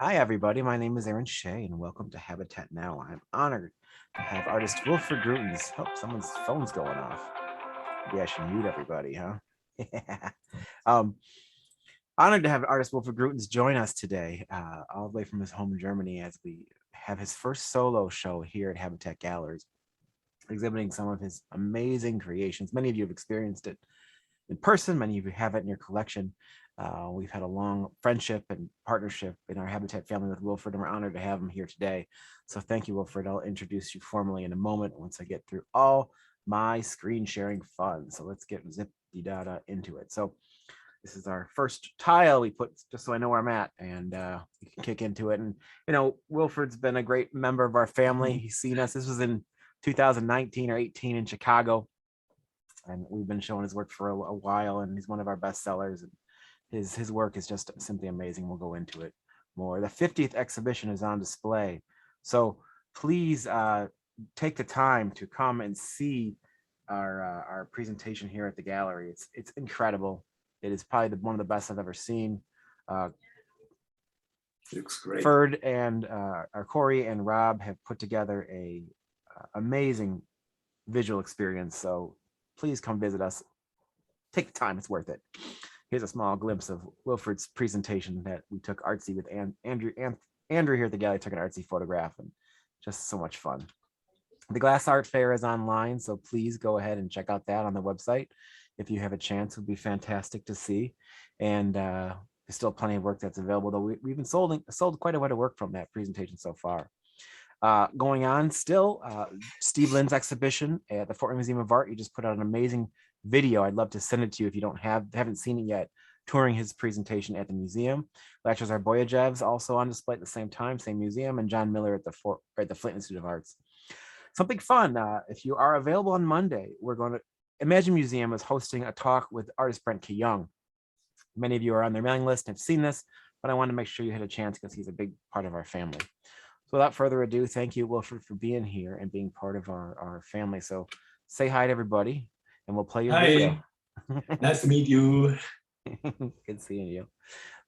Hi, everybody. My name is Aaron Shea, and welcome to Habitat Now. I'm honored to have artist Wilfried Grootens. Oh, someone's phone's going off. Maybe I should mute everybody, huh? Yeah. um, Honored to have artist Wilfried Grootens join us today, all the way from his home in Germany, as we have his first solo show here at Habitat Galleries, exhibiting some of his amazing creations. Many of you have experienced it in person. Many of you have it in your collection. We've had a long friendship and partnership in our Habitat family with Wilfried, and we're honored to have him here today. So thank you, Wilfried. I'll introduce you formally in a moment once I get through all my screen sharing fun. So let's get zip-de-dada into it. So this is our first tile we put just so I know where I'm at, and we can kick into it. And Wilfried's been a great member of our family. He's seen us. This was in 2019 or 18 in Chicago, and we've been showing his work for a while, and he's one of our best sellers, and his work is just simply amazing. We'll go into it more. The 50th exhibition is on display, so please take the time to come and see our presentation here at the gallery. It's incredible. It is probably one of the best I've ever seen. Looks great. Ferd and our Corey and Rob have put together a amazing visual experience. So please come visit us. Take the time; it's worth it. Here's a small glimpse of Wilfried's presentation that we took artsy with Andrew here at the gallery. Took an artsy photograph, and just so much fun. The Glass Art Fair is online, so please go ahead and check out that on the website if you have a chance. It would be fantastic to see. And there's still plenty of work that's available, though we've been sold quite a bit of work from that presentation so far. Going on still, Steve Lynn's exhibition at the Fort Wayne Museum of Art. He just put out an amazing video. I'd love to send it to you if you haven't seen it yet, touring his presentation at the museum. Balthazar Boyajev's also on display at the same time, same museum, and John Miller at the Flint Institute of Arts. Something fun, if you are available on Monday, we're going to Imagine Museum is hosting a talk with artist Brent K. Young. Many of you are on their mailing list and have seen this, but I want to make sure you had a chance because he's a big part of our family. So without further ado, thank you, Wilfried, for being here and being part of our family. So say hi to everybody, and we'll play your video. Nice to meet you. Good seeing you.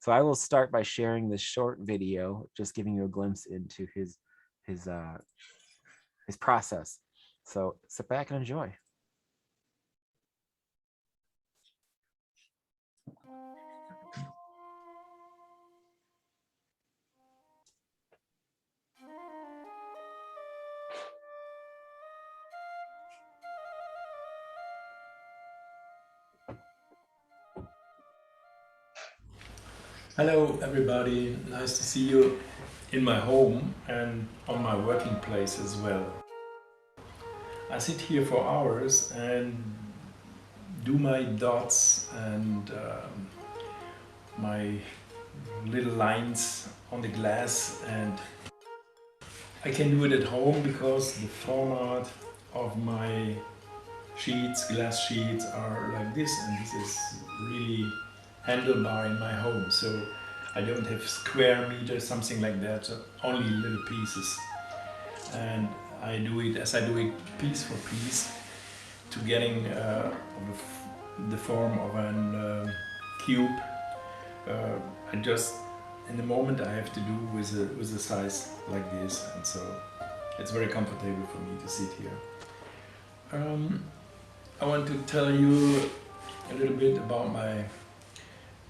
So I will start by sharing this short video, just giving you a glimpse into his process. So sit back and enjoy. Hello everybody, nice to see you in my home and on my working place as well. I sit here for hours and do my dots and my little lines on the glass, and I can do it at home because the format of my sheets, glass sheets, are like this, and this is really handlebar in my home, so I don't have square meters, something like that, so only little pieces. And I do it piece for piece to getting the form of a cube. I just, in the moment, I have to do with a size like this, and so it's very comfortable for me to sit here. I want to tell you a little bit about my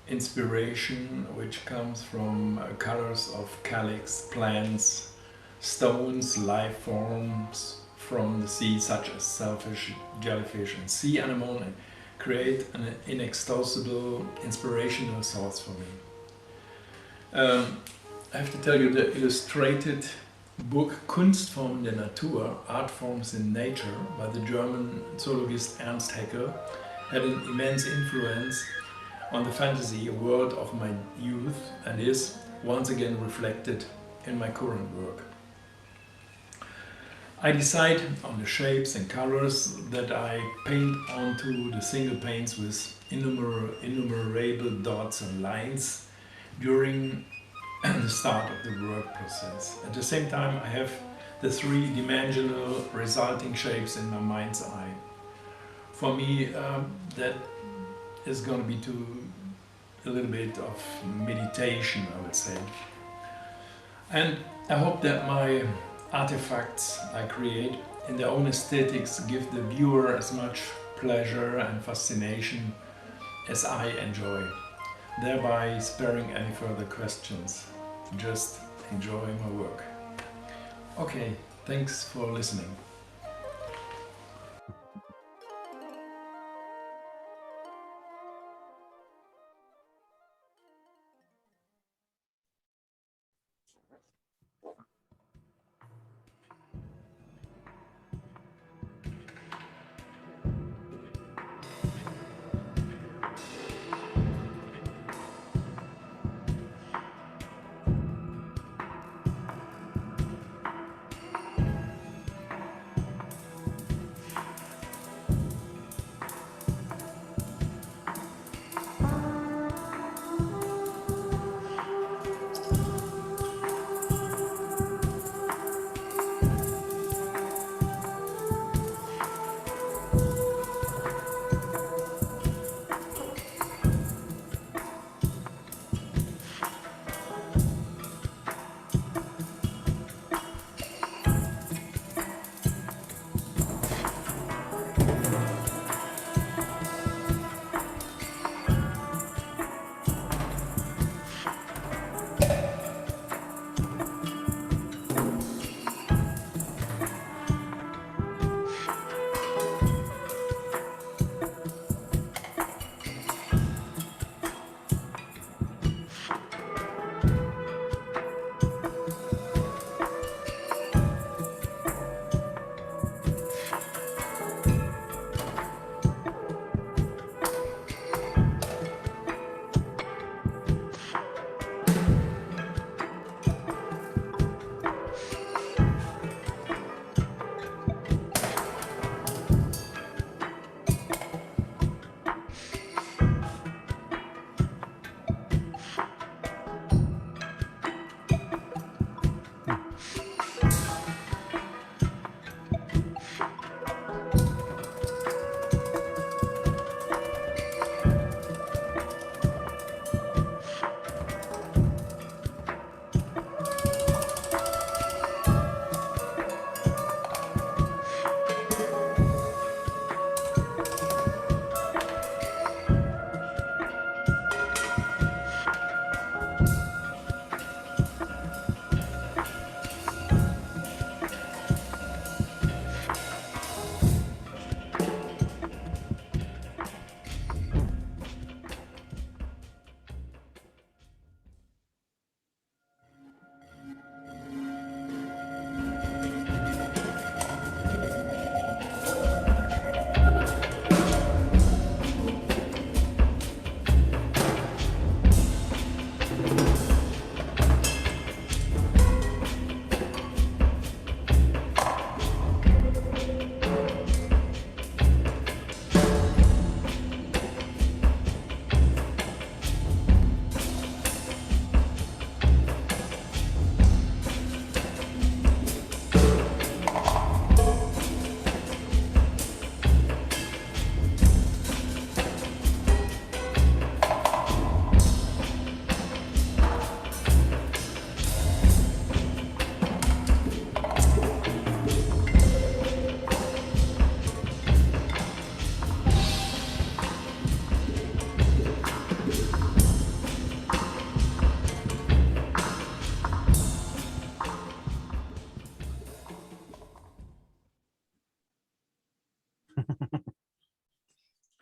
inspiration, which comes from colors of calyx, plants, stones, life forms from the sea, such as shellfish, jellyfish and sea anemone, and create an inexhaustible inspirational source for me. I have to tell you, the illustrated book Kunstformen der Natur, Art Forms in Nature, by the German zoologist Ernst Haeckel, had an immense influence on the fantasy world of my youth and is once again reflected in my current work. I decide on the shapes and colors that I paint onto the single paints with innumerable dots and lines during the start of the work process. At the same time, I have the three-dimensional resulting shapes in my mind's eye. For me, that is going to be a little bit of meditation, I would say. And I hope that my artifacts I create in their own aesthetics give the viewer as much pleasure and fascination as I enjoy, thereby sparing any further questions. Just enjoy my work. Okay, thanks for listening.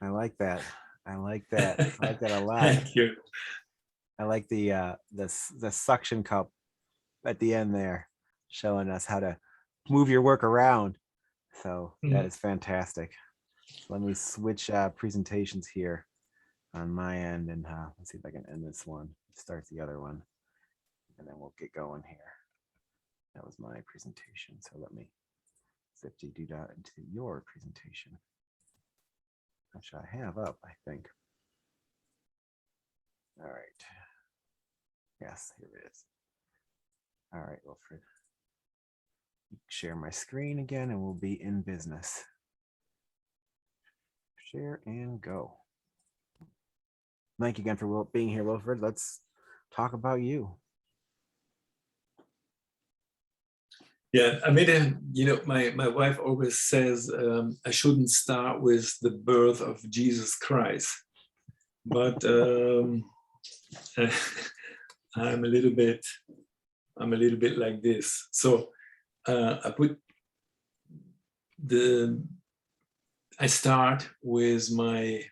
I like that. I like that. I like that a lot. Thank you. I like the suction cup at the end there, showing us how to move your work around. So that is fantastic. Let me switch presentations here on my end, and let's see if I can end this one. Start the other one, and then we'll get going here. That was my presentation. So let me zip do that into your presentation, which I have up, I think. All right. Yes, here it is. All right, Wilfried. Share my screen again, and we'll be in business. Share and go. Thank you again for being here, Wilfried. Let's talk about you. Yeah, I made my wife always says I shouldn't start with the birth of Jesus Christ, but I'm a little bit like this. So I put I start with my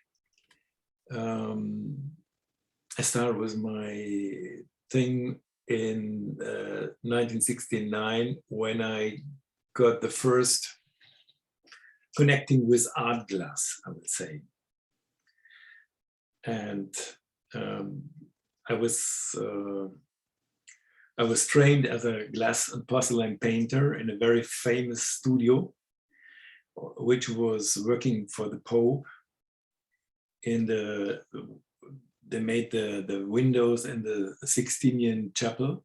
thing in 1969 when I got the first connecting with art glass, I would say. And I was trained as a glass and porcelain painter in a very famous studio, which was working for the Pope. They made the windows in the Sixtinian Chapel,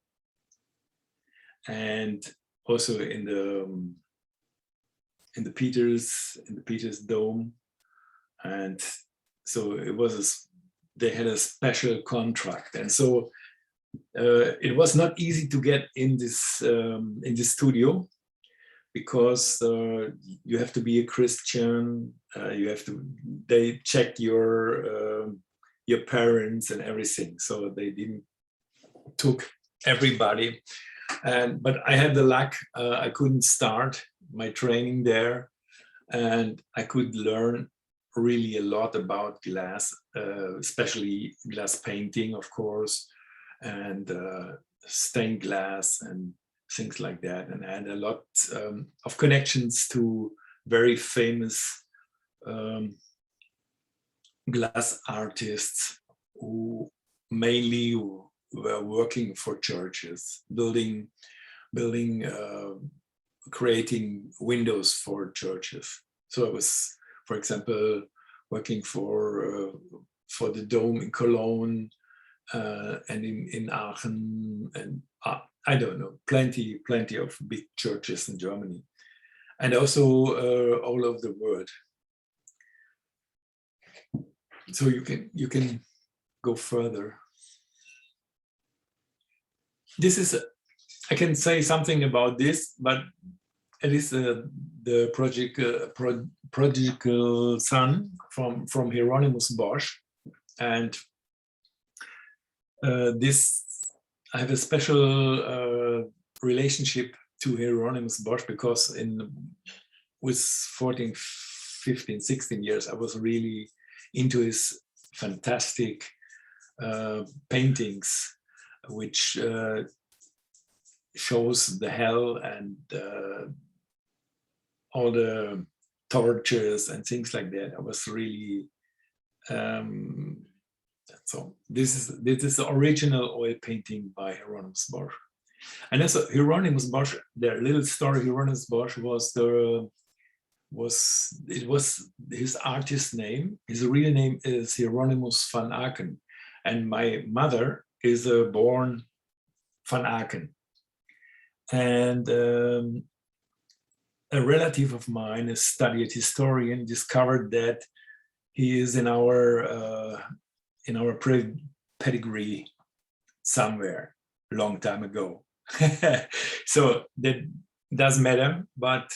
and also in the Peter's Dome, and so it was they had a special contract, and so it was not easy to get in this studio, because you have to be a Christian. They check your parents and everything, so they didn't took everybody. But I had the luck. I couldn't start my training there, and I could learn really a lot about glass, especially glass painting, of course, and stained glass and things like that. And I had a lot of connections to very famous glass artists who mainly were working for churches, building, creating windows for churches. So I was, for example, working for the Dome in Cologne, and in Aachen, and I don't know, plenty of big churches in Germany, and also all over the world. So you can go further. This is I can say something about this, but it is the prodigal son from Hieronymus Bosch, and this I have a special relationship to Hieronymus Bosch, because with 14, 15, 16 years, I was really into his fantastic paintings, which shows the hell and all the tortures and things like that. I was really so this is the original oil painting by Hieronymus Bosch. And also Hieronymus Bosch, their little story, Hieronymus Bosch was his artist name. His real name is Hieronymus van Aken, and my mother is born van Aken. And a relative of mine, a studied historian, discovered that he is in our pedigree somewhere a long time ago. So that doesn't matter, but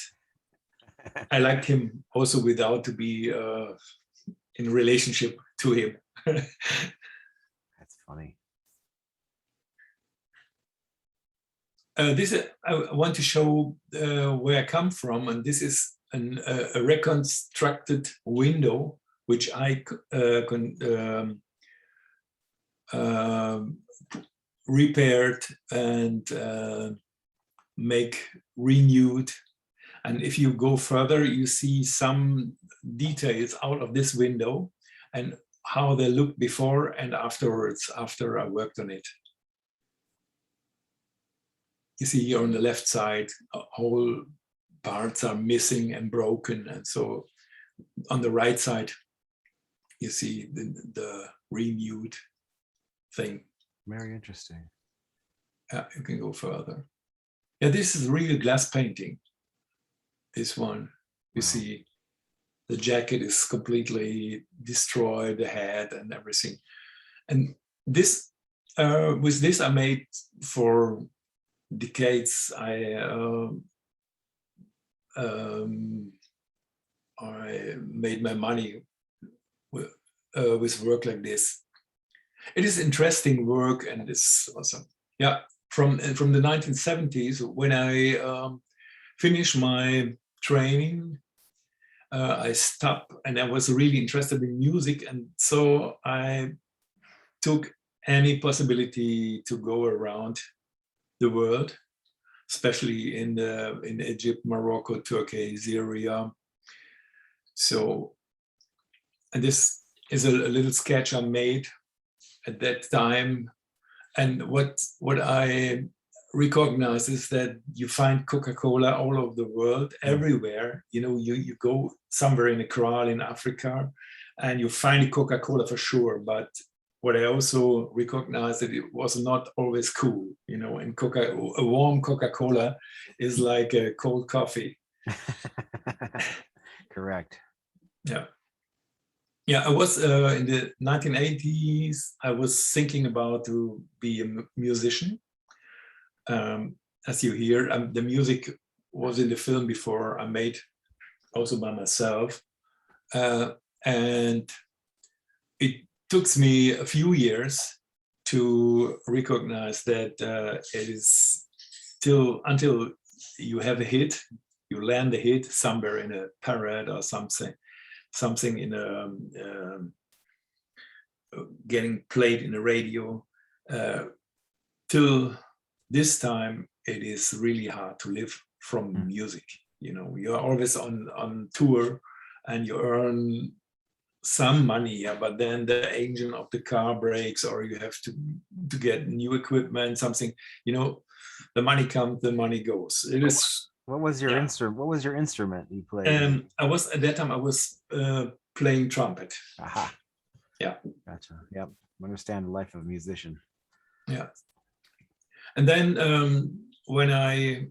I liked him also without to be in relationship to him. That's funny. This I want to show where I come from, and this is a reconstructed window which I repaired and make renewed. And if you go further, you see some details out of this window and how they look before and afterwards, after I worked on it. You see here on the left side, whole parts are missing and broken. And so on the right side, you see the renewed thing. Very interesting. You can go further. Yeah, this is real glass painting. This one, you see the jacket is completely destroyed, the head and everything. And this, with this I made for decades I made my money with work like this. It is interesting work, and it's awesome. Yeah, from the 1970s, when I finished my training, I stopped, and I was really interested in music, and so I took any possibility to go around the world, especially in Egypt, Morocco, Turkey, Syria. So, and this is a little sketch I made at that time. And what I recognize is that you find Coca-Cola all over the world, everywhere. You know, you go somewhere in a kraal in Africa, and you find a Coca-Cola for sure. But what I also recognize that it was not always cool. You know, and a warm Coca-Cola is like a cold coffee. Correct. Yeah. Yeah, I was in the 1980s. I was thinking about to be a musician. As you hear, the music was in the film before I made, also by myself, and it took me a few years to recognize that it is still until you have a hit, you land a hit somewhere in a parade or something in a getting played in the radio. Till this time, it is really hard to live from music. You know, you're always on tour, and you earn some money, yeah, but then the engine of the car breaks, or you have to get new equipment, something. You know, the money comes, the money goes. It is. What was your instrument? What was your instrument you played? I was at that time. I was playing trumpet. Aha. Yeah. Gotcha. Yep. Understand the life of a musician. Yeah. And then when I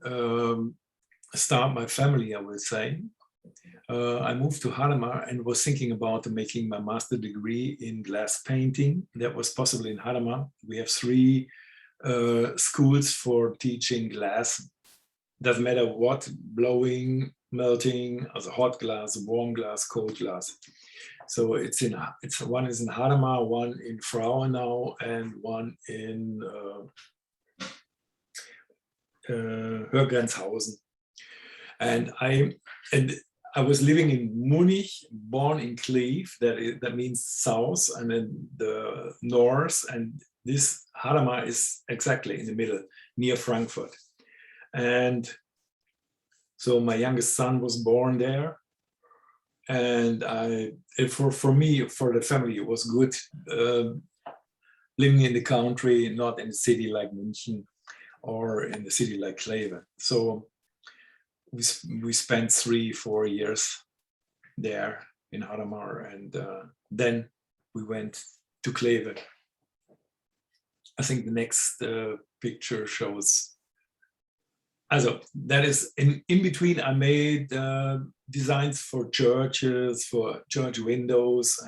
start my family, I would say, I moved to Hadamar and was thinking about making my master degree in glass painting. That was possible in Hadamar. We have 3 schools for teaching glass. Doesn't matter what, blowing, melting, as a hot glass, warm glass, cold glass. So it's one is in Hadamar, one in Frauenau, and one in Hörgrenzhausen. And I was living in Munich, born in Cleve, that means south, and then the north, and this Hadamar is exactly in the middle, near Frankfurt. And so my youngest son was born there, and for me, for the family, it was good living in the country, not in a city like München or in a city like Kleve. So we spent 3-4 years there in Hadamar, and then we went to Kleve. I think the next picture shows. Also, that is in between. I made designs for churches, for church windows,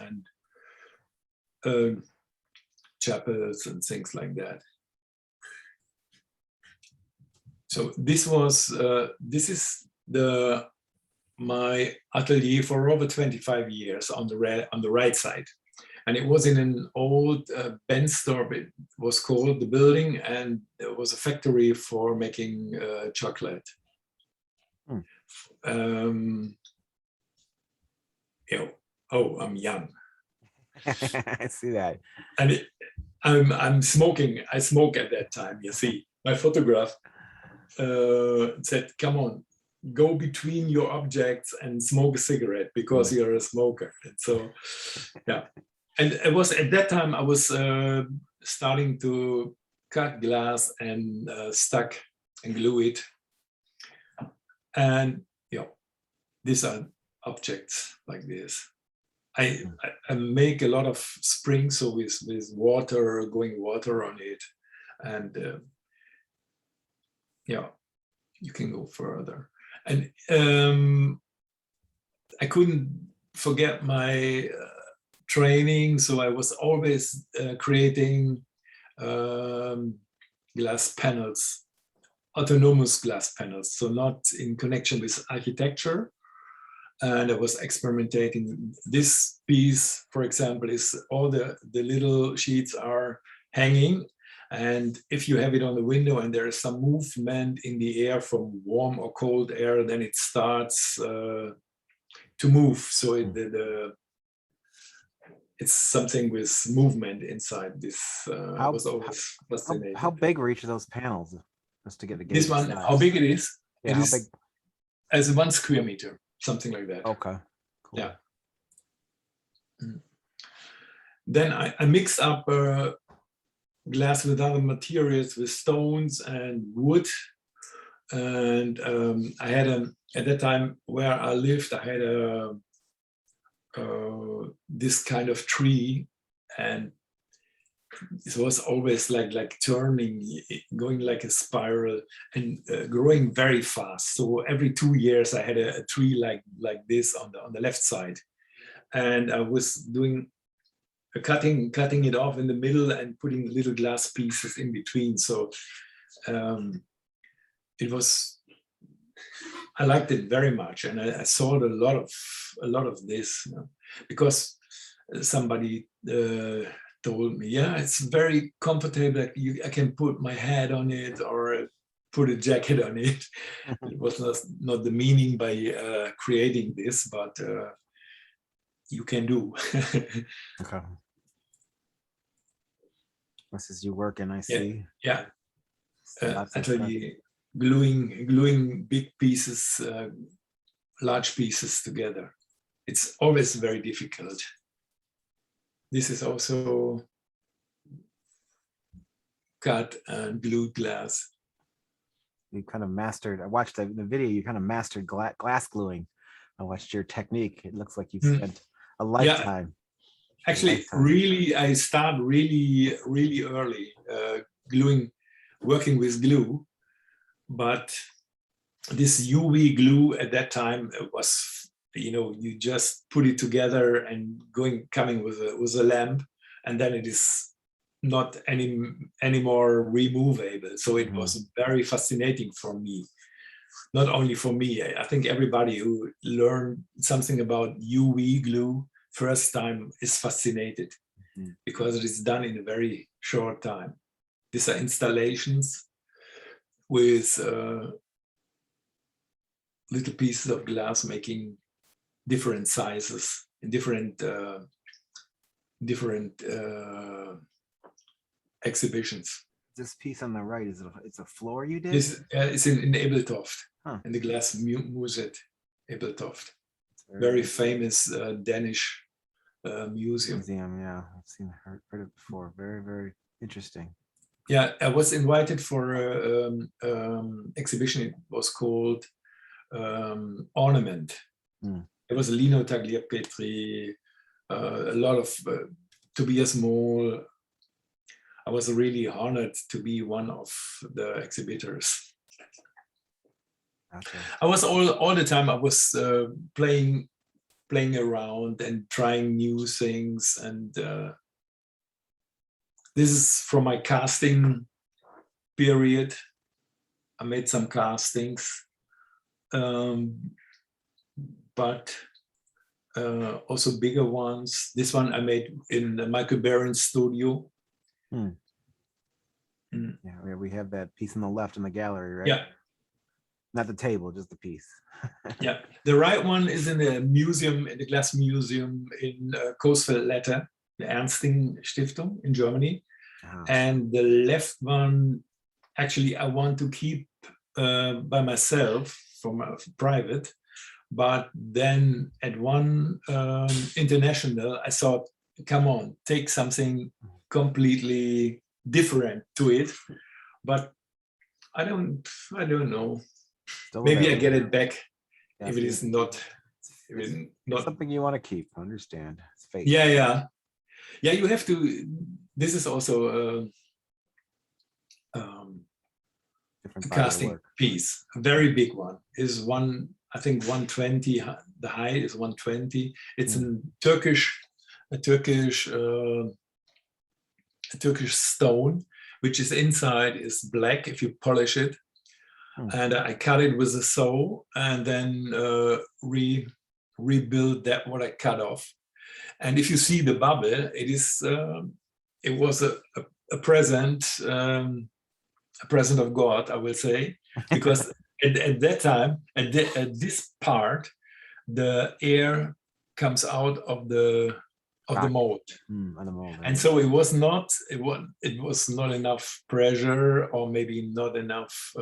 and chapels and things like that. So this is my atelier for over 25 years on the right side, and it was in an old Benstorp. It was called the building, and it was a factory for making chocolate. I'm young. I see that. And I'm smoking. I smoke at that time. You see, my photograph said, "Come on, go between your objects and smoke a cigarette because you're a smoker." And so, yeah. And it was at that time I was starting to cut glass and stuck and glue it. And these are objects like this. I make a lot of springs, so with water, going water on it, and you can go further. And I couldn't forget my training, so I was always creating glass panels autonomous glass panels, so not in connection with architecture. And I was experimenting. This piece, for example, is all the little sheets are hanging. And if you have it on the window and there is some movement in the air from warm or cold air, then it starts to move. So it's something with movement inside. This was always fascinating. How big were each of those panels? Just to get the gauge. This one, how big it is? Yeah, it is as 1 square meter, something like that. Okay. Cool. Yeah. Then I mixed up glass with other materials, with stones and wood. And I had at that time where I lived, I had this kind of tree, and it was always like turning, going like a spiral, and growing very fast. So every 2 years I had a tree like this on the left side, and I was doing cutting it off in the middle and putting little glass pieces in between. So it was, I liked it very much, and I sold a lot of this, because somebody told me, yeah, it's very comfortable. I can put my head on it or put a jacket on it. It was not the meaning by creating this, but you can do. Okay. This is you working, I see. Yeah. Actually, gluing big pieces, large pieces together. It's always very difficult. This is also cut and glued glass. You kind of mastered, I watched the video, you kind of mastered glass gluing. I watched your technique. It looks like you've spent a lifetime. Yeah. Actually, really, I started really early working with glue. But this UV glue at that time was, you just put it together and coming with a lamp, and then it is not anymore removable. So it was very fascinating for me. Not only for me, I think everybody who learned something about UV glue first time is fascinated, because it is done in a very short time. These are installations with little pieces of glass making different sizes and different exhibitions. This piece on the right, it's a floor you did? It's in Ebeltoft, in the glass museum, Ebeltoft. Very famous Danish museum. Yeah, I've heard it before. Very, very interesting. Yeah, I was invited for an exhibition. It was called Ornament. It was Lino Tagliapetri, a lot of Tobias Mohl. I was really honored to be one of the exhibitors. Okay. I was all the time. I was playing around and trying new things, and this is from my casting period. I made some castings, but also bigger ones. This one I made in the Michael Barron's studio. Yeah, we have that piece on the left in the gallery, right? Yeah. Not the table, just the piece. Yeah, the right one is in the museum, in the glass museum in Coesfeld-Letter, the Ernsting Stiftung in Germany. Oh. And the left one, actually, I want to keep by myself from private. But then at one international, I thought, come on, take something completely different to it. But I don't know. Still maybe available. I get it back. Yeah, if it is not, not something you want to keep. Understand? It's fake. Yeah. You have to. This is also a casting piece. A very big one. Is one. I think 120. The height is 120. It's a Turkish stone, which is inside is black if you polish it. and I cut it with a saw and then rebuild that what I cut off. And if you see the bubble, it was a present of God, I will say, because at that time, at this part, the air comes out of the mold, and so it was not enough pressure, or maybe not enough.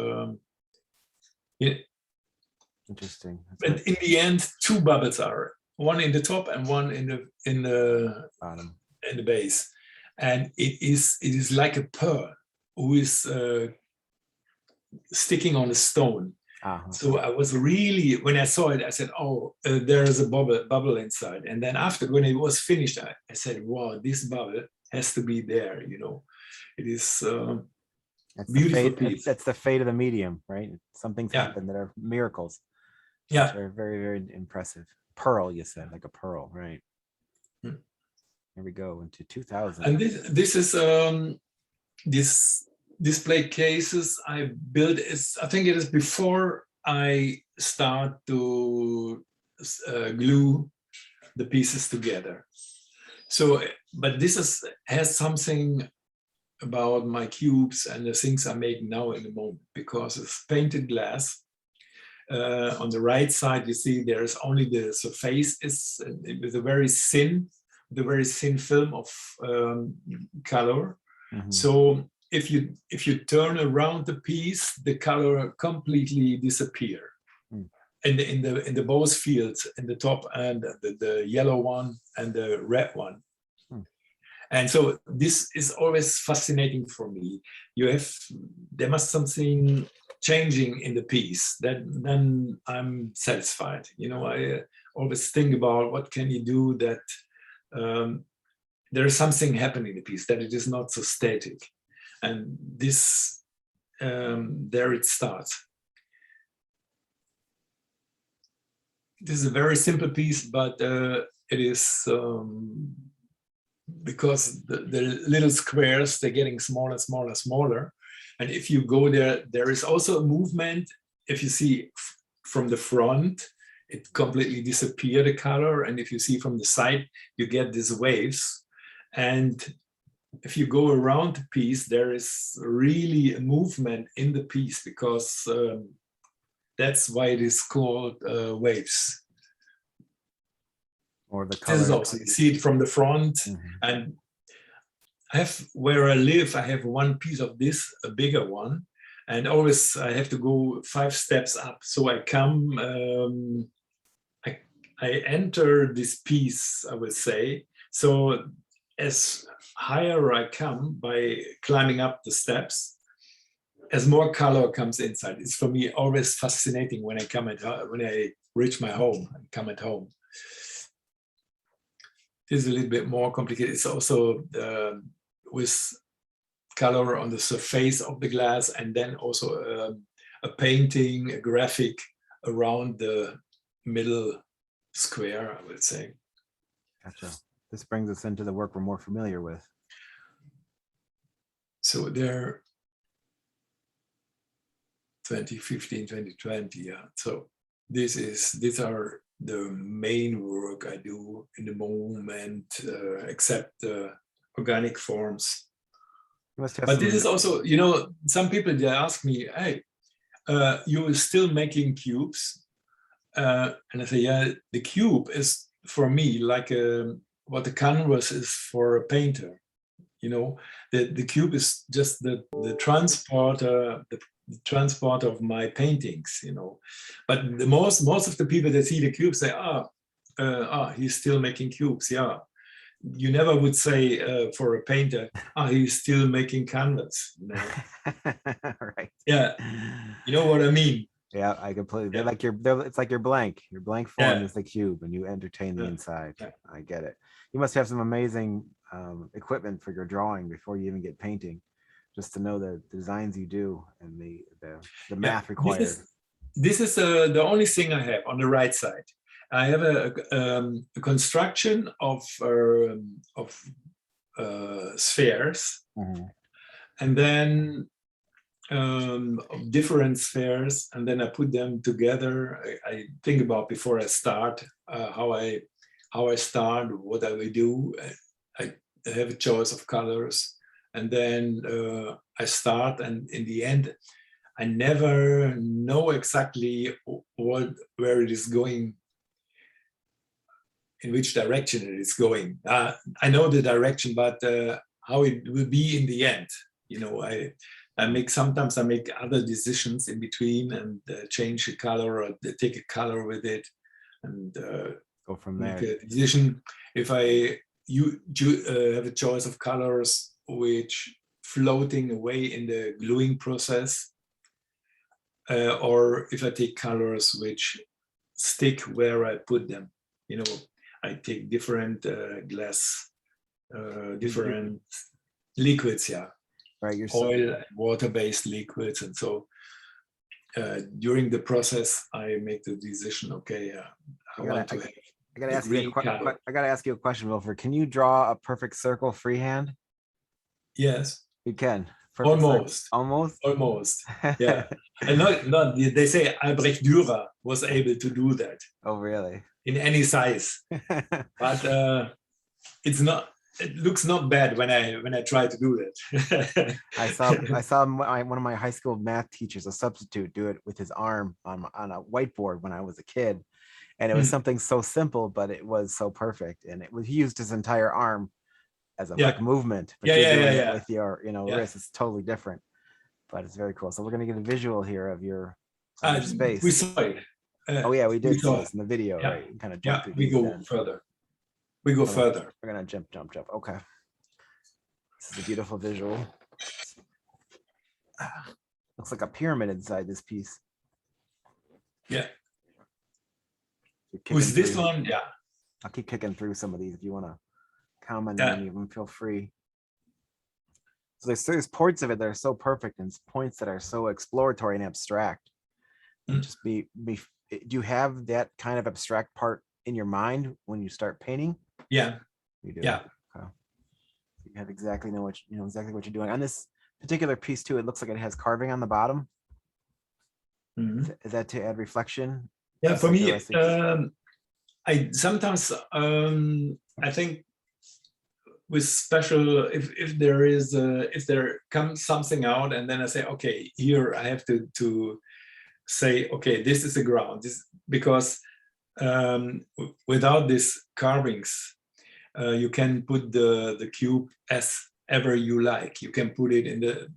Interesting. But in the end, two bubbles are, one in the top and one in the bottom, in the base, and it is like a pearl who is sticking on a stone. So I was really, when I saw it, I said, "Oh, there is a bubble inside." And then after, when it was finished, I said, "Wow, this bubble has to be there." You know, it is beautiful piece. That's the fate of the medium, right? Some things happen that are miracles. Yeah, they're very, very impressive. Pearl, you said, like a pearl, right? Here we go into 2000. And this is this display cases I built I think it is before I start to glue the pieces together. So, but this has something about my cubes and the things I make now in the moment, because it's painted glass. On the right side, you see there is only the surface is with a very thin film of color. So if you turn around the piece, the color completely disappear. In the both fields, in the top and the yellow one and the red one. And so this is always fascinating for me. There must something changing in the piece, then I'm satisfied. You know, I always think about what can you do that there is something happening in the piece, that it is not so static. And this, there it starts. This is a very simple piece, but it is because the little squares, they're getting smaller, smaller, smaller. And if you go there, there is also a movement. If you see from the front, it completely disappears, the color. And if you see from the side, you get these waves. And if you go around the piece, there is really a movement in the piece, because that's why it is called waves. Or the color. This is also, you see it from the front. And where I live, I have one piece of this, a bigger one, and always I have to go 5 steps up. So I come, I enter this piece, I would say. So as higher I come by climbing up the steps, as more color comes inside. It's for me always fascinating when I reach my home and come at home. This is a little bit more complicated. It's also with color on the surface of the glass, and then also a painting, a graphic around the middle square, I would say. Gotcha. This brings us into the work we're more familiar with. So there, 2015, 2020, yeah. So these are the main work I do in the moment, except the organic forms. But this is also, you know, some people, they ask me, "Hey, you are still making cubes?" And I say, yeah, the cube is for me like what the canvas is for a painter. You know, the cube is just the transport of my paintings, you know. But the most of the people that see the cube say, he's still making cubes. Yeah, you never would say for a painter, he's still making canvas, you know? Right. Yeah, you know what I mean. Yeah, I completely. It's like your blank form is the cube, and you entertain the inside. I get it. You must have some amazing equipment for your drawing before you even get painting, just to know the designs you do and the math required. This is the only thing I have on the right side. I have a construction of spheres, and then of different spheres, and then I put them together. I think about before I start how I start, what I will do. I have a choice of colors, and then I start, and in the end, I never know exactly where it is going, in which direction it is going. I know the direction, but how it will be in the end, you know, sometimes I make other decisions in between, and change a color or take a color with it, and Go from make there. a decision. If have a choice of colors which floating away in the gluing process, or if I take colors which stick where I put them, you know, I take different glass, different liquids, yeah, Right. You're oil and water-based liquids, and so during the process, I make the decision. Okay, I want to have I gotta the ask you green color. I gotta ask you a question, Wilfried. Can you draw a perfect circle freehand? Yes, You can. Perfect almost, circle. Almost. almost. Yeah, and not. They say Albrecht Dürer was able to do that Oh, really? in any size, but it's not. It looks not bad when I try to do that. I saw one of my high school math teachers, a substitute, do it with his arm on a whiteboard when I was a kid, and it was something so simple, but it was so perfect, and he used his entire arm as a quick movement, but you're doing it with your wrist. It's totally different, but it's very cool. So we're gonna get a visual here of your space. We saw it. Oh yeah, we did see this in the video, yeah. right? We kind of jump through we these go then. further. We go further. We're gonna jump. Okay. This is a beautiful visual. Looks like a pyramid inside this piece. Yeah. Who's this one? Yeah. I'll keep kicking through some of these. If you want to comment on any of them, feel free. So there's points of it that are so perfect, and points that are so exploratory and abstract. And just do you have that kind of abstract part in your mind when you start painting? Yeah. You do. Yeah. Okay. You have exactly exactly what you're doing on this particular piece too. It looks like it has carving on the bottom. Is that to add reflection? Yeah, for me, I sometimes I think with special, if there comes something out, and then I say, okay, here I have to say, okay, this is the ground. Because without these carvings, you can put the cube as ever you like. You can put it in the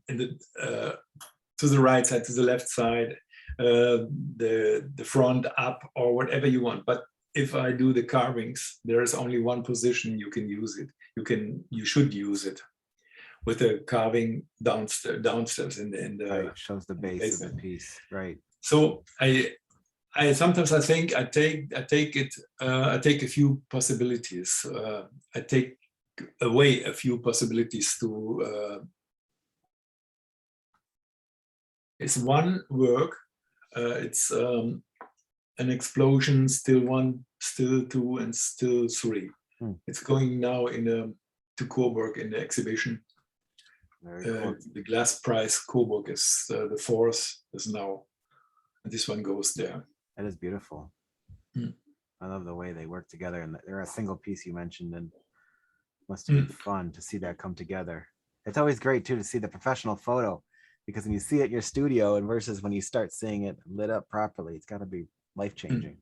to the right side, to the left side, the front up, or whatever you want. But if I do the carvings, there is only one position you can use it. You should use it with the carving downstairs in the right, shows the base of the piece, right? So I sometimes I think I take a few possibilities. I take away a few possibilities to. It's one work. It's an explosion, still one, still two, and still three. It's going now to Coburg in the exhibition. Cool. The glass prize Coburg is the fourth is now. And this one goes there. That is beautiful. I love the way they work together, and they're a single piece you mentioned, and must have been fun to see that come together. It's always great too to see the professional photo, because when you see it in your studio and versus when you start seeing it lit up properly, it's got to be life-changing.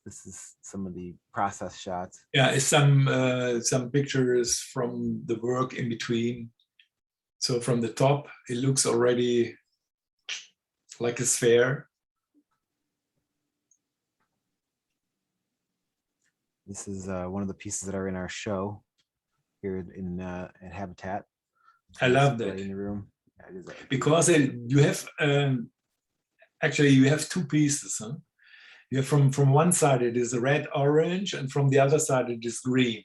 This is some of the process shots. Yeah, it's some pictures from the work in between. So from the top, it looks already like a sphere. This is one of the pieces that are in our show here at Habatat. I love that. In the room. Because you have actually you have two pieces. Huh? You have from one side it is red orange, and from the other side it is green.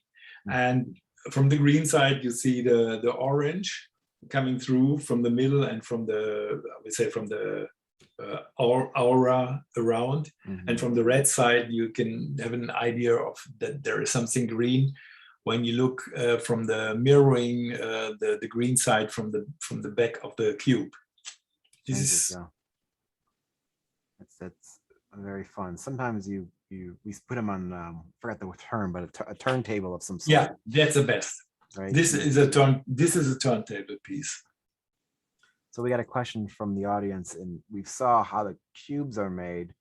And from the green side you see the orange coming through from the middle, and from the aura around. And from the red side you can have an idea of that there is something green when you look from the mirroring the green side from the back of the cube. This Changes, is yeah. That's very fun. Sometimes we put them on forgot the term, but a turntable of some sort. Yeah, that's the best. Right. This is a turntable piece. So we got a question from the audience, and we saw how the cubes are made.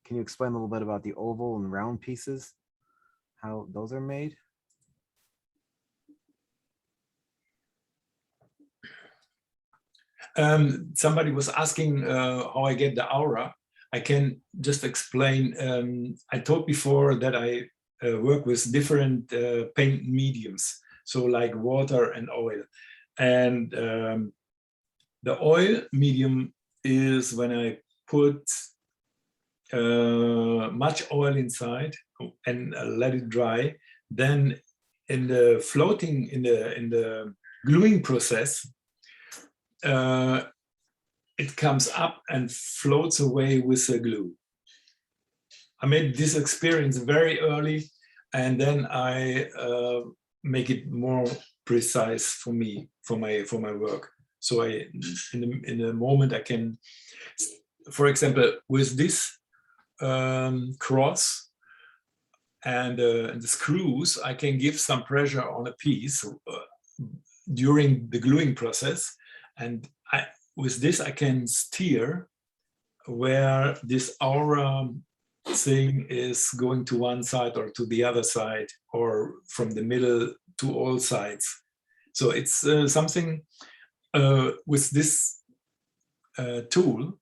Can you explain a little bit about the oval and round pieces, how those are made? Somebody was asking how I get the aura. I can just explain. I told before that I work with different paint mediums, so like water and oil. And the oil medium is when I put much oil inside and let it dry. Then in the floating, in the gluing process, it comes up and floats away with the glue. I made this experience very early, and then I make it more precise for me, for my work. So in a moment I can, for example, with this cross and the screws, I can give some pressure on a piece during the gluing process, and with this I can steer where this aura thing is going to one side or to the other side, or from the middle to all sides. So it's something with this tool,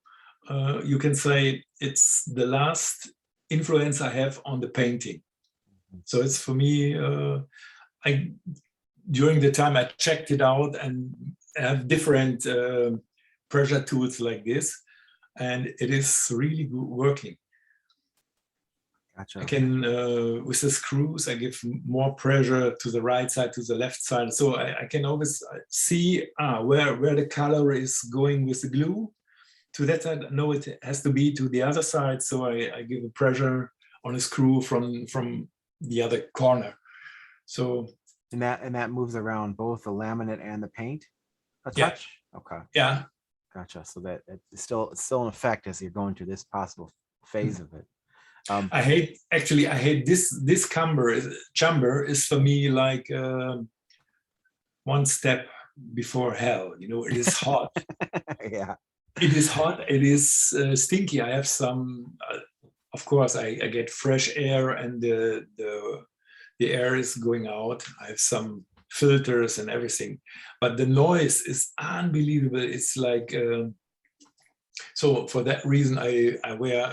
you can say it's the last influence I have on the painting. So it's for me, during the time I checked it out and have different pressure tools like this, and it is really good working. Gotcha. I can, with the screws, I give more pressure to the right side, to the left side. So I can always see where the color is going with the glue. To that side, no, it has to be to the other side. So I give a pressure on a screw from the other corner. So and that moves around both the laminate and the paint a touch. Yeah. Okay. Yeah. Gotcha. So that it's still in effect as you're going through this possible phase of it. I hate this chamber is for me like one step before hell. You know, it is hot. Yeah. It is hot. It is stinky. I have some. Of course, I get fresh air, and the air is going out. I have some filters and everything, but the noise is unbelievable. It's like so. For that reason, I wear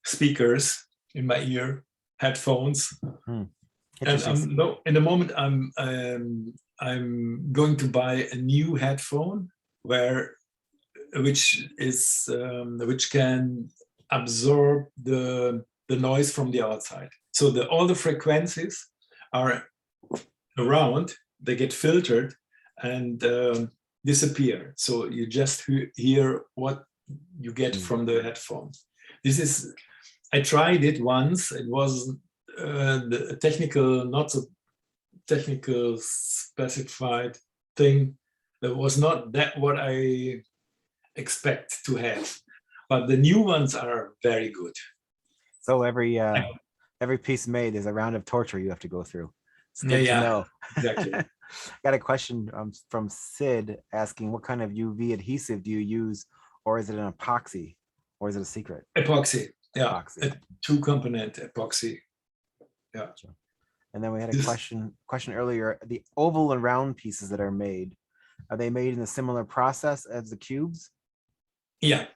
speakers in my ear, headphones, and in the moment I'm going to buy a new headphone which can absorb the noise from the outside. So all the frequencies are around, they get filtered and disappear. So you just hear what you get from the headphone. I tried it once. It was the technical, not so technical specified thing. That was not that what I expect to have. But the new ones are very good. So every piece made is a round of torture you have to go through. It's good to know. Exactly. Got a question from Sid asking, what kind of UV adhesive do you use, or is it an epoxy, or is it a secret? Epoxy. Yeah, epoxy. A 2-component epoxy. Yeah. And then we had a question earlier. The oval and round pieces that are made, are they made in a similar process as the cubes? Yeah.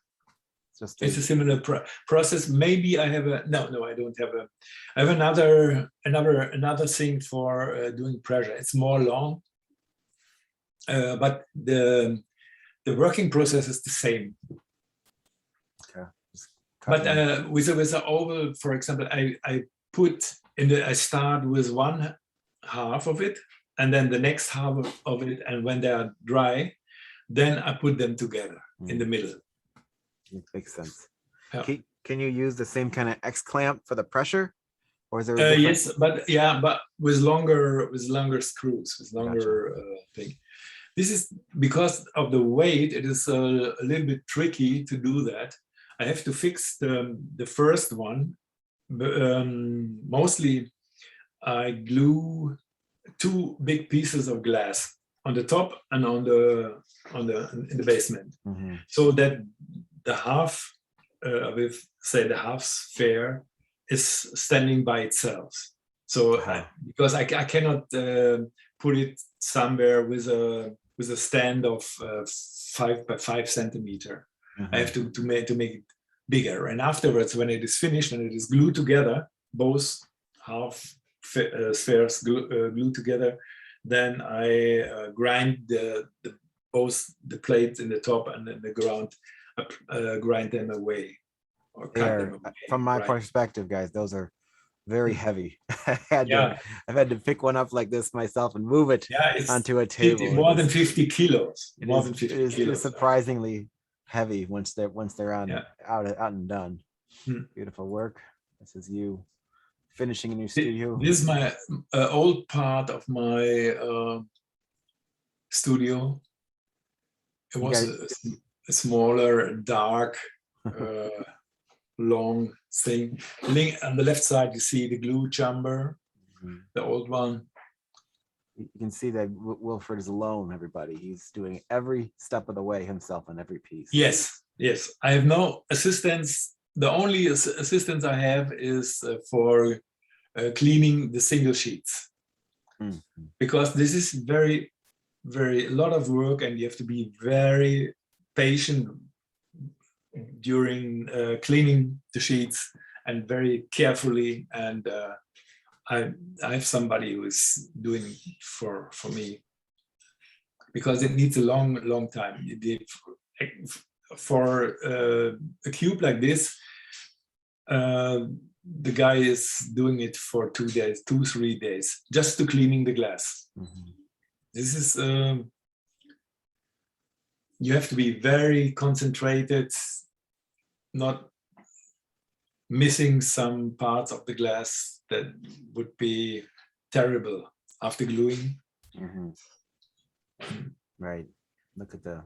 It's a similar process. Maybe I have no, I don't have I have another thing for doing pressure. It's more long, but the working process is the same. Okay. But with the oval, for example, I put I start with one half of it, and then the next half of it, and when they are dry, then I put them together in the middle. It makes sense. Yeah. Can you use the same kind of X clamp for the pressure, or is there a different? Yes, but with longer screws, with Gotcha. longer thing. This is because of the weight. It is a little bit tricky to do that. I have to fix the first one. Mostly, I glue two big pieces of glass on the top and in the basement, Mm-hmm. so that the half with say the half sphere is standing by itself. So because I cannot put it somewhere with a stand of 5 by 5 centimeter. Mm-hmm. I have to make it bigger. And afterwards, when it is finished and it is glued together, both half spheres glued together, then I grind both the plates in the top and in the ground, grind them away or cut them away. From my perspective, guys, those are very heavy. I've had to pick one up like this myself and move it onto a table. More than 50 kilos. It is surprisingly heavy once they're out and done. Beautiful work. This is you finishing in your studio. This is my old part of my studio. It was a smaller, dark, long thing. On the left side, you see the glue chamber, the old one. You can see that Wilfried is alone, everybody. He's doing every step of the way himself on every piece. Yes. I have no assistance. The only assistance I have is for cleaning the single sheets. Because this is very, very a lot of work, and you have to be very patient during cleaning the sheets and very carefully. And I have somebody who is doing it for me, because it needs a long time. For a cube like this, the guy is doing it for 2-3 days, just to cleaning the glass. This is you have to be very concentrated, not missing some parts of the glass that would be terrible after gluing. Right. Look at the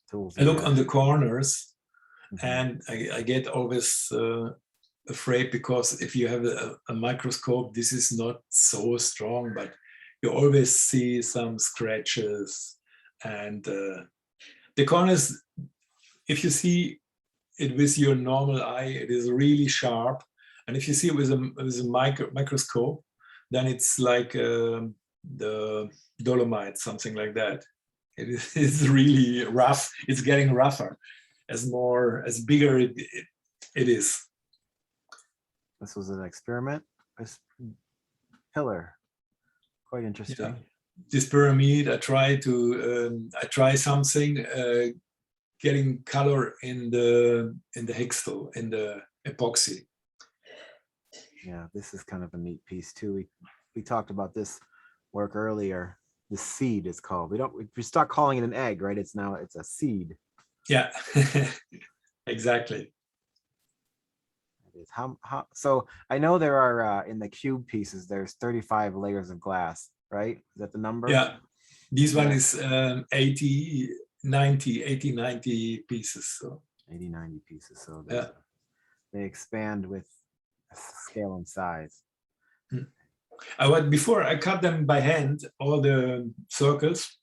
tools. I look on the corners, and I get always afraid, because if you have a microscope, this is not so strong, but you always see some scratches. And the corners, if you see it with your normal eye, it is really sharp. And if you see it with a microscope, then it's like the dolomite, something like that. It is really rough. It's getting rougher as bigger it is. This was an experiment. This pillar, quite interesting. Yeah. This pyramid, I try something, getting color in the hextile, in the epoxy. Yeah, this is kind of a neat piece too. We talked about this work earlier. The seed is called. We start calling it an egg, right? It's a seed. Yeah, exactly. So I know there are in the cube pieces, there's 35 layers of glass, right? Is that the number? Yeah, this one is 80, 90 pieces. So 80, 90 pieces. So they expand with scale and size. Before I cut them by hand, all the circles,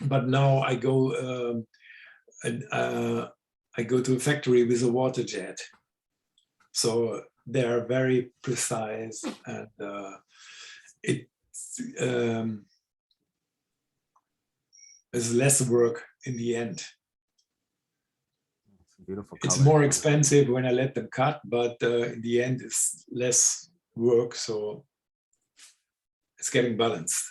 but now I go to a factory with a water jet. So they are very precise, and it is less work in the end. It's beautiful. It's more expensive when I let them cut, but in the end, it's less work. So it's getting balanced.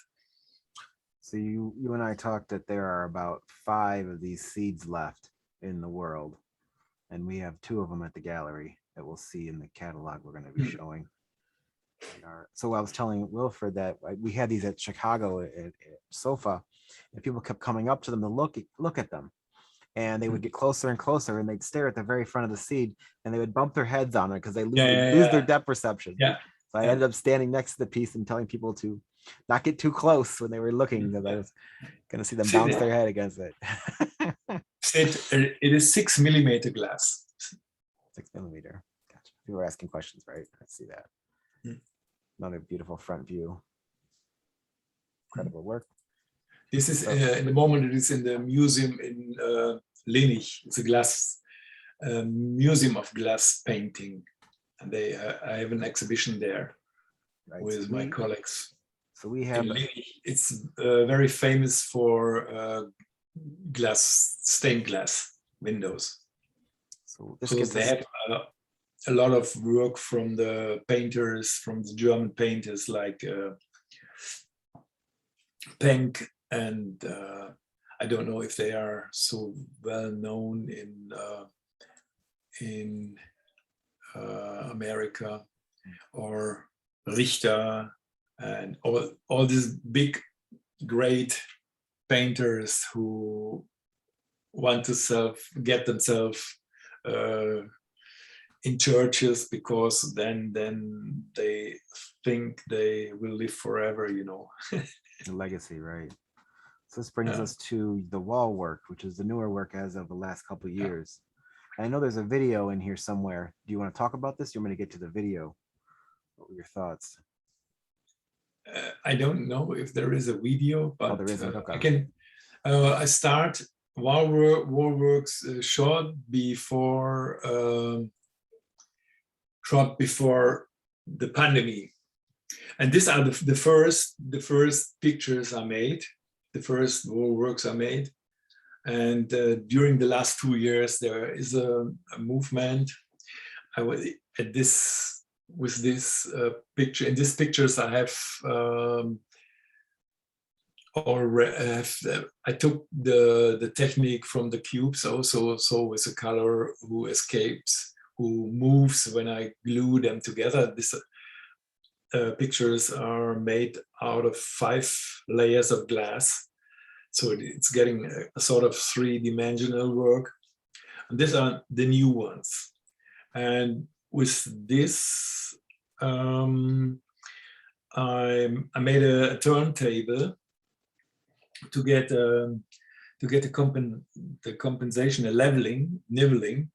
So you and I talked that there are about 5 of these seeds left in the world, and we have 2 of them at the gallery that we'll see in the catalog we're going to be showing. So I was telling Wilfried that we had these at Chicago at SOFA, and people kept coming up to them to look at them. and they would get closer and closer, and they'd stare at the very front of the seed, and they would bump their heads on it because Yeah, they'd yeah, lose their yeah, depth perception. yeah, So I yeah, ended up standing next to the piece and telling people to not get too close when they were looking, because I yeah. was going to see them See, bounce their head against it. it is 6 millimeter glass. 6 millimeter. Gotcha. People were asking questions, right? I see that. Mm. Another beautiful front view. Incredible work. This is So, in the moment. It is in the museum in Lenich. It's a glass museum of glass painting, and I have an exhibition there right, with my colleagues. So we In have. Lenich, it's very famous for stained glass windows. So this So gets they us. have a lot of work from the painters, from the German painters like Penck, and I don't know if they are so well known in America, or Richter, and all these big, great painters who want to get themselves in churches, because then they think they will live forever, The legacy, right? So this brings us to the wall work, which is the newer work as of the last couple of years. I know there's a video in here somewhere. Do you want to talk about this? You want me to get to the video? What were your thoughts? I don't know if there is a video, but there isn't. Okay. I can. I start wall works short before the pandemic, and these are the first pictures I made. The first wall works I made, and during the last 2 years there is a movement. I was at this. With this picture, in these pictures, I have I took the technique from the cubes also, so with a color who escapes, who moves when I glue them together. These pictures are made out of 5 layers of glass, so it's getting a sort of 3-dimensional work. And these are the new ones, and with this, I made a turntable to get the compensation, a niveling.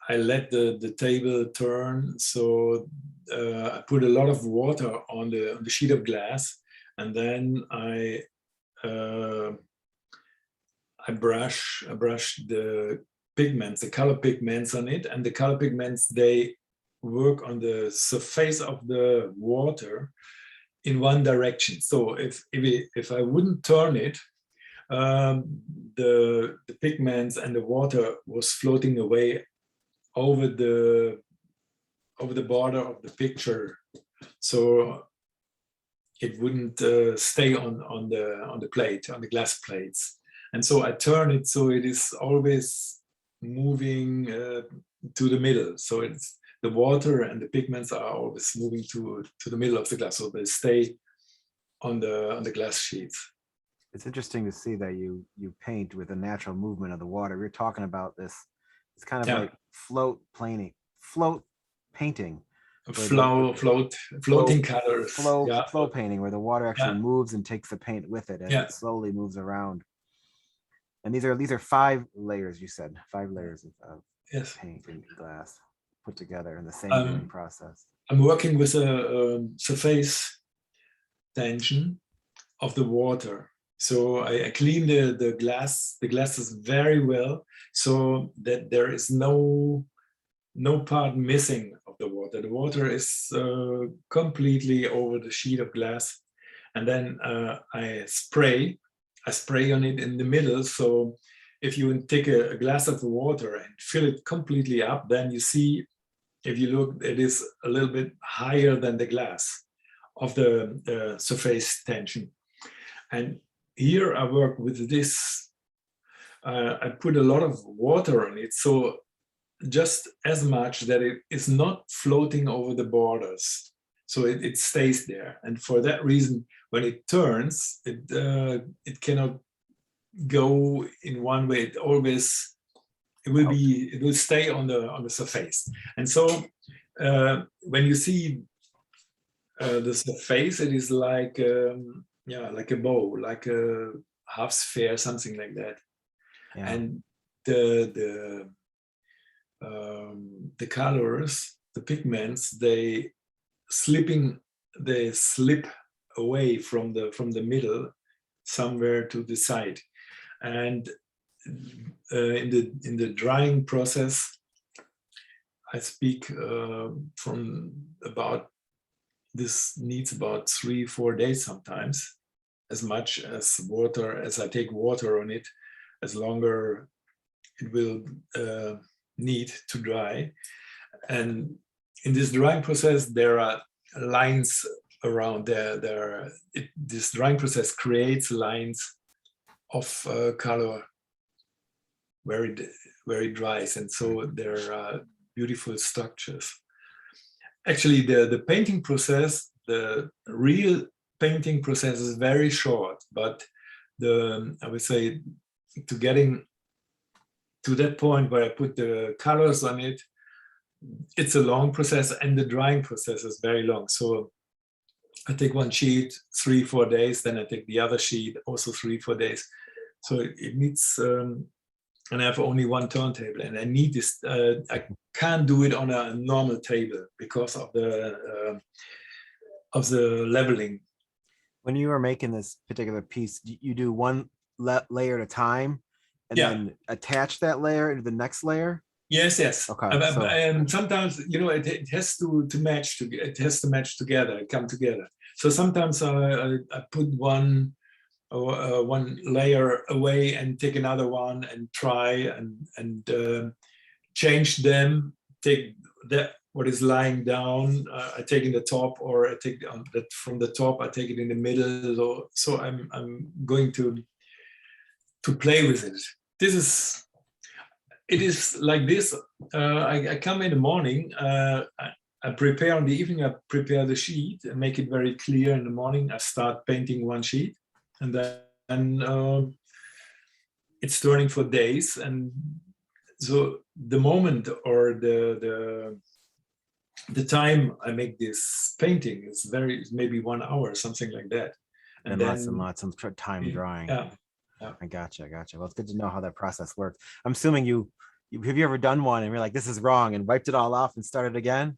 I let the table turn, so I put a lot of water on the sheet of glass, and then I brush the pigments, the color pigments on it, and the color pigments, they work on the surface of the water in one direction. So if I wouldn't turn it, the pigments and the water was floating away over the border of the picture, so it wouldn't stay on the plate, on the glass plates. And so I turn it so it is always moving to the middle. So it's the water and the pigments are always moving to the middle of the glass, so they stay on the glass sheets. It's interesting to see that you paint with the natural movement of the water. We're talking about this. It's kind of like float painting. Floating colors. Flow painting, where the water actually moves and takes the paint with it, and it slowly moves around. And these are 5 layers, you said, 5 layers of paint and glass put together in the same gluing process. I'm working with a surface tension of the water. So I clean the glasses very well, so that there is no part missing of the water. The water is completely over the sheet of glass, and then I spray on it in the middle. So if you take a glass of water and fill it completely up, then you see, if you look, it is a little bit higher than the glass of the surface tension. And here I work with this. I put a lot of water on it, so just as much that it is not floating over the borders, so it stays there. And for that reason, when it turns, it cannot go in one way. Out. It will stay on the surface. And so when you see the surface, it is like yeah, like a bow, like a half sphere, something like that. Yeah. And the colors, the pigments, they slip away from the middle somewhere to the side. And in the drying process, I speak from about, this needs about 3-4 days sometimes, as much as water as I take water on it, as longer it will need to dry. And in this drying process, there are lines around there. This drying process creates lines of color where it dries, and so there are beautiful structures. Actually, the painting process, the real painting process, is very short, but I would say, to getting to that point where I put the colors on it, it's a long process, and the drying process is very long. So I take one sheet 3-4 days, then I take the other sheet also 3-4 days. So it needs, and I have only one turntable, and I need this. I can't do it on a normal table because of the leveling. When you are making this particular piece, you do one layer at a time, and Yeah. then attach that layer into the next layer. Yes. Okay. And sometimes, it has to match. It has to match together, come together. So sometimes I put one layer away and take another one and try and change them. Take that what is lying down, I take in the top, or I take that from the top, I take it in the middle. So I'm going to play with it. It is like this. I come in the morning. I prepare in the evening. I prepare the sheet and make it very clear in the morning. I start painting one sheet, and then it's turning for days. And so the moment, or the time I make this painting is maybe 1 hour, something like that. And lots and lots of time drawing. Yeah. I gotcha. Well, it's good to know how that process works. I'm assuming you have you ever done one and you're like, this is wrong, and wiped it all off and started again?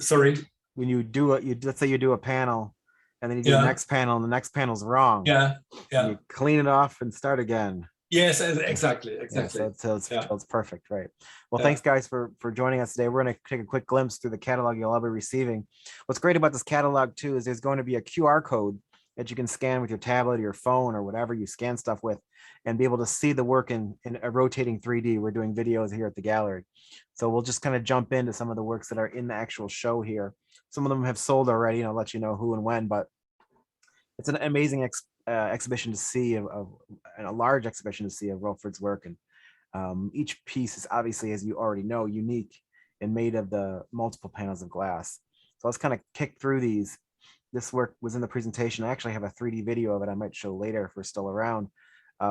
Sorry. When you do it, let's say you do a panel, and then you do the next panel, and the next panel's wrong. Yeah. You clean it off and start again. Yes, exactly. Yeah, so it's perfect, right? Well, thanks guys for joining us today. We're going to take a quick glimpse through the catalog you'll all be receiving. What's great about this catalog too is there's going to be a QR code that you can scan with your tablet or your phone or whatever you scan stuff with, and be able to see the work in a rotating 3D. We're doing videos here at the gallery, so we'll just kind of jump into some of the works that are in the actual show here. Some of them have sold already, and I'll let you know who and when, but it's an amazing exhibition to see and a large exhibition to see of Wilfried's work. And each piece is obviously, as you already know, unique and made of the multiple panels of glass. So let's kind of kick through these. This work was in the presentation. I actually have a 3D video of it I might show later if we're still around.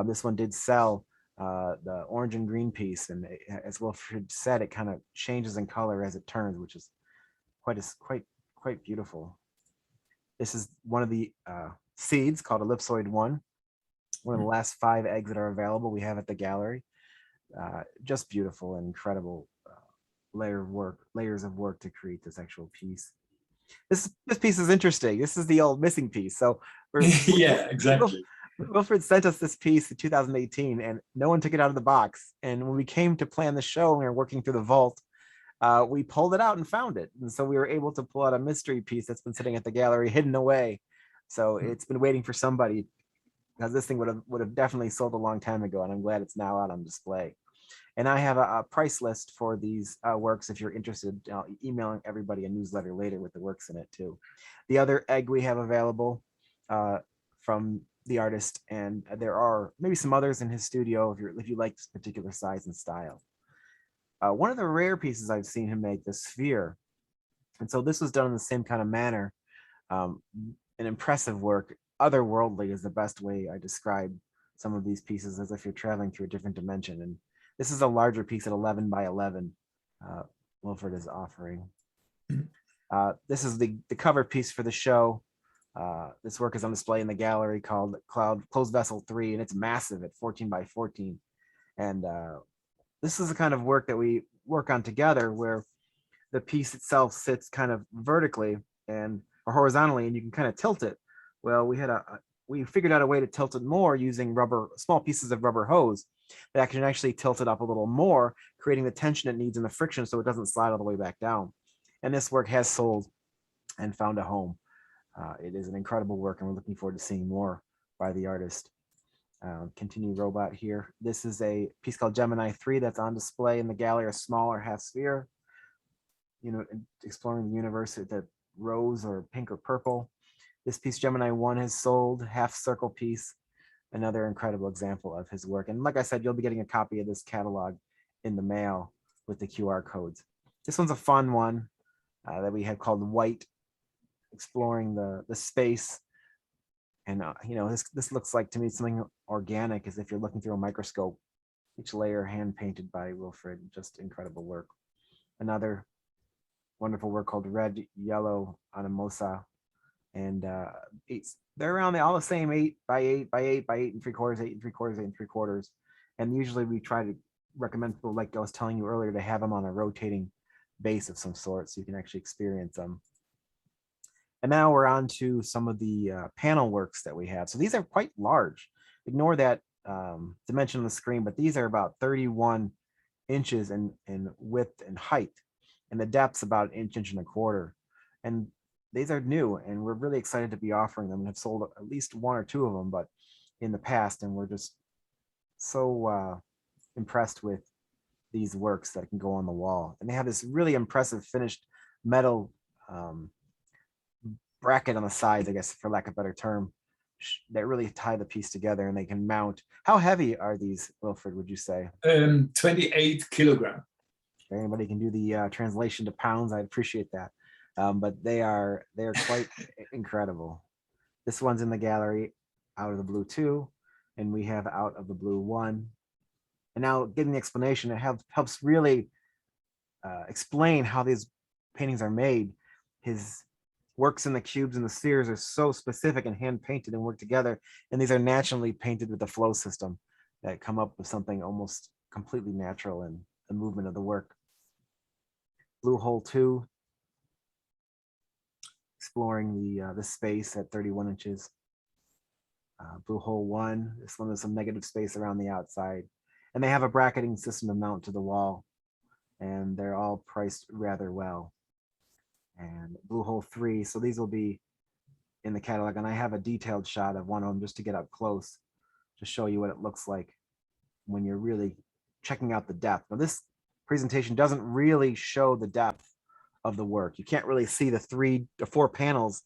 This one did sell, the orange and green piece, and as Wilfried said, it kind of changes in color as it turns, which is quite beautiful. This is one of the seeds called ellipsoid 1, one of the last 5 eggs that are available we have at the gallery. Just beautiful and incredible layers of work to create this actual piece. This piece is interesting. This is the old missing piece. So yeah, exactly. Wilfried sent us this piece in 2018, and no one took it out of the box. And when we came to plan the show, and we were working through the vault, we pulled it out and found it. And so we were able to pull out a mystery piece that's been sitting at the gallery hidden away. So it's been waiting for somebody, because this thing would have definitely sold a long time ago, and I'm glad it's now out on display. And I have a price list for these works if you're interested. I'll emailing everybody a newsletter later with the works in it too. The other egg we have available from the artist, and there are maybe some others in his studio if you like this particular size and style. One of the rare pieces I've seen him make, the sphere, and so this was done in the same kind of manner. An impressive work. otherworldly is the best way I describe some of these pieces, as if you're traveling through a different dimension. And this is a larger piece at 11 by 11. Wilfried is offering. This is the cover piece for the show. This work is on display in the gallery called Closed Vessel 3, and it's massive at 14 by 14. And this is the kind of work that we work on together, where the piece itself sits kind of vertically and or horizontally, and you can kind of tilt it. Well, we figured out a way to tilt it more using small pieces of rubber hose that can actually tilt it up a little more, creating the tension it needs and the friction so it doesn't slide all the way back down. And this work has sold and found a home. It is an incredible work, and we're looking forward to seeing more by the artist. Continue robot here. This is a piece called Gemini 3 that's on display in the gallery, a smaller half sphere, exploring the universe at the rose or pink or purple. This piece, Gemini 1, has sold, half circle piece, another incredible example of his work. And like I said, you'll be getting a copy of this catalog in the mail with the QR codes. This one's a fun one that we have called White, exploring the space. And this looks like, to me, something organic, as if you're looking through a microscope. Each layer hand painted by Wilfried, just incredible work. Another wonderful work called Red, Yellow, Anamosa. And they're around all the same 8 by 8 by 8 by 8 and 3/4, 8 and 3/4, 8 and 3/4. And usually we try to recommend people, like I was telling you earlier, to have them on a rotating base of some sort so you can actually experience them. And now we're on to some of the panel works that we have. So these are quite large. Ignore that dimension on the screen, but these are about 31 inches in width and height, and the depth's about an inch and a quarter. And these are new, and we're really excited to be offering them, and have sold at least 1 or 2 of them, but in the past, and we're just so impressed with these works that can go on the wall. And they have this really impressive finished metal bracket on the sides, I guess, for lack of a better term, that really tie the piece together, and they can mount. How heavy are these, Wilfried, would you say? 28 kilogram. If anybody can do the translation to pounds, I'd appreciate that. But they're quite incredible. This one's in the gallery, Out of the Blue 2, and we have Out of the Blue 1. And now, getting the explanation, it helps really explain how these paintings are made. His works in the cubes and the spheres are so specific and hand painted and work together, and these are naturally painted with the flow system that come up with something almost completely natural in the movement of the work. Blue Hole 2, exploring the space at 31 inches. Blue Hole 1, this one has some negative space around the outside, and they have a bracketing system to mount to the wall, and they're all priced rather well. And Blue Hole 3, so these will be in the catalog, and I have a detailed shot of one of them just to get up close to show you what it looks like when you're really checking out the depth. Now, this presentation doesn't really show the depth of the work. You can't really see the 3 to 4 panels,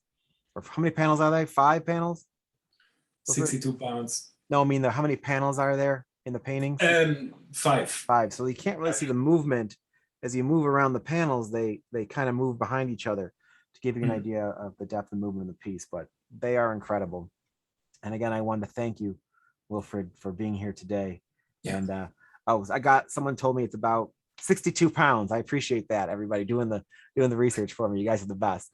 or how many panels are they? 5 panels? 62 pounds. No, I mean, how many panels are there in the paintings? 5. 5. So you can't really see the movement. As you move around the panels, they kind of move behind each other to give you an idea of the depth and movement of the piece, but they are incredible. And again, I wanted to thank you, Wilfried, for being here today. Yeah. And someone told me it's about 62 pounds. I appreciate that, everybody doing the research for me. You guys are the best.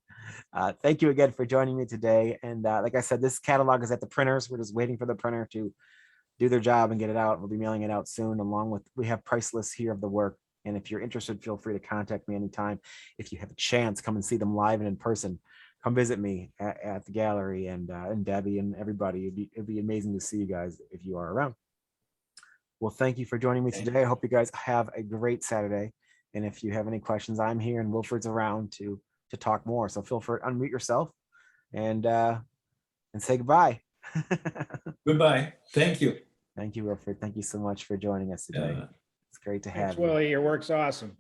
Thank you again for joining me today. And like I said, this catalog is at the printers. We're just waiting for the printer to do their job and get it out. We'll be mailing it out soon, along with, we have price lists here of the work. And if you're interested, feel free to contact me anytime. If you have a chance, come and see them live and in person. Come visit me at the gallery, and Debbie and everybody. It'd be amazing to see you guys if you are around. Well, thank you for joining me today. I hope you guys have a great Saturday. And if you have any questions, I'm here, and Wilfried's around to talk more. So feel free to unmute yourself and say goodbye. Goodbye. Thank you. Thank you, Wilfried. Thank you so much for joining us today. It's great to have you. Willie, your work's awesome.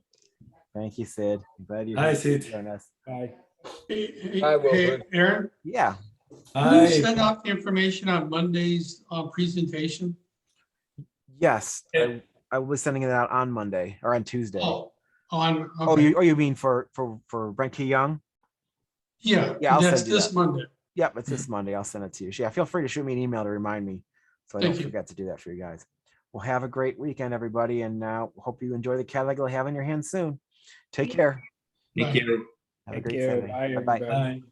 Thank you, Sid. I'm glad you're Hi, here Sid. Bye. Hi, Wilfried. Aaron, Yeah. can you send out the information on Monday's presentation? Yes, I was sending it out on Monday or on Tuesday. Okay. Oh, you mean for Brent Key Young? Yeah, Yeah, I'll that's send you this that. Monday. Yep, it's this Monday. I'll send it to you. Yeah, feel free to shoot me an email to remind me so I don't Thank you. forget to do that for you guys. Well, have a great weekend, everybody, and hope you enjoy the catalog you'll have in your hands soon. Take care. Take Bye. care. Have a Take great care. Saturday. Bye, Bye-bye. everybody. Bye.